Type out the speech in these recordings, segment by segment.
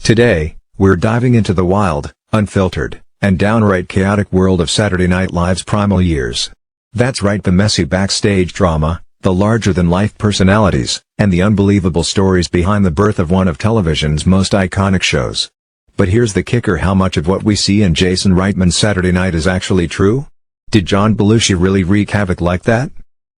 Today, we're diving into the wild, unfiltered, and downright chaotic world of Saturday Night Live's primal years. That's right, the messy backstage drama, the larger-than-life personalities, and the unbelievable stories behind the birth of one of television's most iconic shows. But here's the kicker: how much of what we see in Jason Reitman's Saturday Night is actually true? Did John Belushi really wreak havoc like that?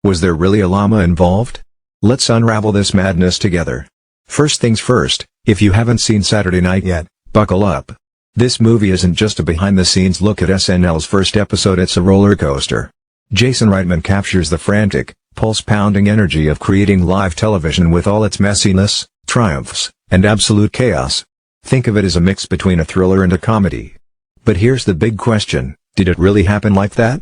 Was there really a llama involved? Let's unravel this madness together. First things first, if you haven't seen Saturday Night yet, buckle up. This movie isn't just a behind-the-scenes look at SNL's first episode, it's a roller coaster. Jason Reitman captures the frantic, pulse-pounding energy of creating live television with all its messiness, triumphs, and absolute chaos. Think of it as a mix between a thriller and a comedy. But here's the big question: did it really happen like that?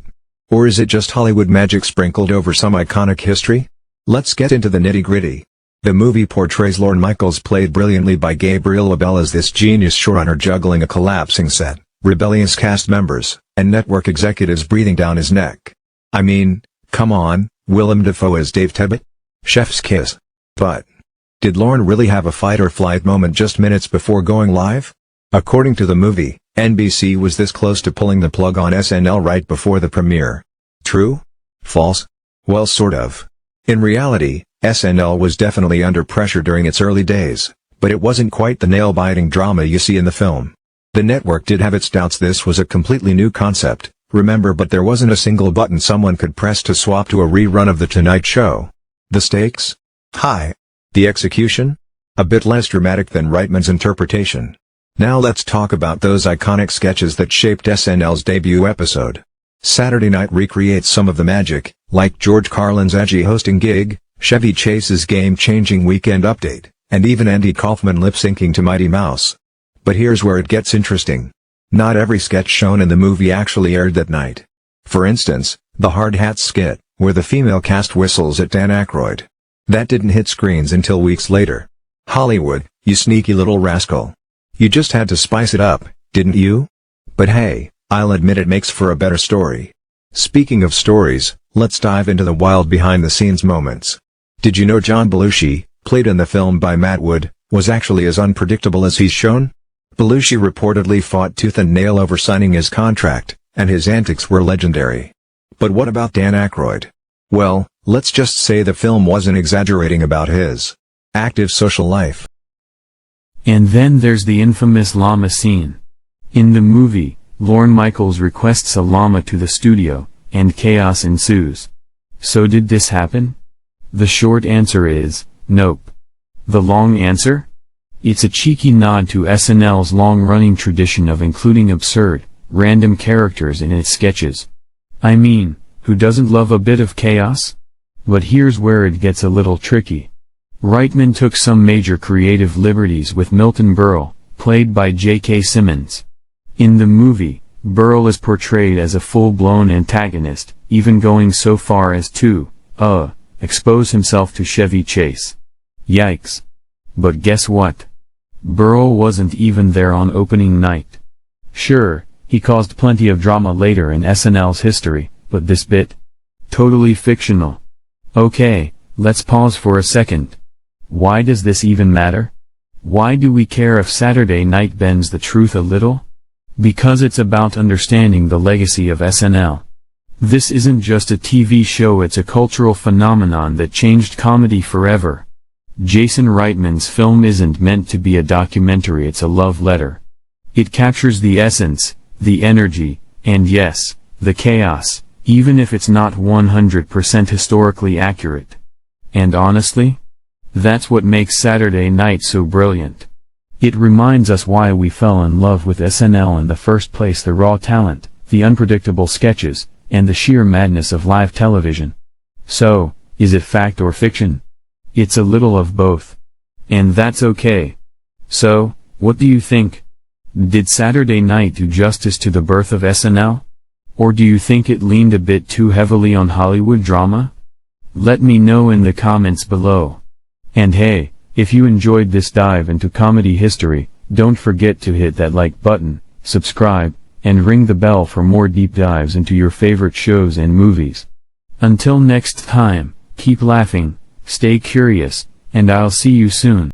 Or is it just Hollywood magic sprinkled over some iconic history? Let's get into the nitty-gritty. The movie portrays Lorne Michaels, played brilliantly by Gabriel Labelle, as this genius showrunner juggling a collapsing set, rebellious cast members, and network executives breathing down his neck. I mean, come on, Willem Dafoe as Dave Tebbutt? Chef's kiss. But did Lorne really have a fight-or-flight moment just minutes before going live? According to the movie, NBC was this close to pulling the plug on SNL right before the premiere. True? False? Well, sort of. In reality, SNL was definitely under pressure during its early days, but it wasn't quite the nail-biting drama you see in the film. The network did have its doubts. This was a completely new concept, remember, but there wasn't a single button someone could press to swap to a rerun of The Tonight Show. The stakes? High. The execution? A bit less dramatic than Reitman's interpretation. Now let's talk about those iconic sketches that shaped SNL's debut episode. Saturday Night recreates some of the magic, like George Carlin's edgy hosting gig, Chevy Chase's game-changing Weekend Update, and even Andy Kaufman lip-syncing to Mighty Mouse. But here's where it gets interesting. Not every sketch shown in the movie actually aired that night. For instance, the Hard Hats skit, where the female cast whistles at Dan Aykroyd. That didn't hit screens until weeks later. Hollywood, you sneaky little rascal. You just had to spice it up, didn't you? But hey, I'll admit it makes for a better story. Speaking of stories, let's dive into the wild behind-the-scenes moments. Did you know John Belushi, played in the film by Matt Wood, was actually as unpredictable as he's shown? Belushi reportedly fought tooth and nail over signing his contract, and his antics were legendary. But what about Dan Aykroyd? Well, let's just say the film wasn't exaggerating about his active social life. And then there's the infamous llama scene. In the movie, Lorne Michaels requests a llama to the studio, and chaos ensues. So did this happen? The short answer is, nope. The long answer? It's a cheeky nod to SNL's long-running tradition of including absurd, random characters in its sketches. I mean, who doesn't love a bit of chaos? But here's where it gets a little tricky. Reitman took some major creative liberties with Milton Berle, played by J.K. Simmons. In the movie, Berle is portrayed as a full-blown antagonist, even going so far as to, expose himself to Chevy Chase. Yikes. But guess what? Berle wasn't even there on opening night. Sure, he caused plenty of drama later in SNL's history, but this bit? Totally fictional. Okay, let's pause for a second. Why does this even matter? Why do we care if Saturday Night bends the truth a little? Because it's about understanding the legacy of SNL. This isn't just a TV show, it's a cultural phenomenon that changed comedy forever. Jason Reitman's film isn't meant to be a documentary, it's a love letter. It captures the essence, the energy, and yes, the chaos, even if it's not 100% historically accurate. And honestly, that's what makes Saturday Night so brilliant. It reminds us why we fell in love with SNL in the first place: the raw talent, the unpredictable sketches, and the sheer madness of live television. So, is it fact or fiction? It's a little of both. And that's okay. So, what do you think? Did Saturday Night do justice to the birth of SNL? Or do you think it leaned a bit too heavily on Hollywood drama? Let me know in the comments below. And hey, if you enjoyed this dive into comedy history, don't forget to hit that like button, subscribe, and ring the bell for more deep dives into your favorite shows and movies. Until next time, keep laughing, stay curious, and I'll see you soon.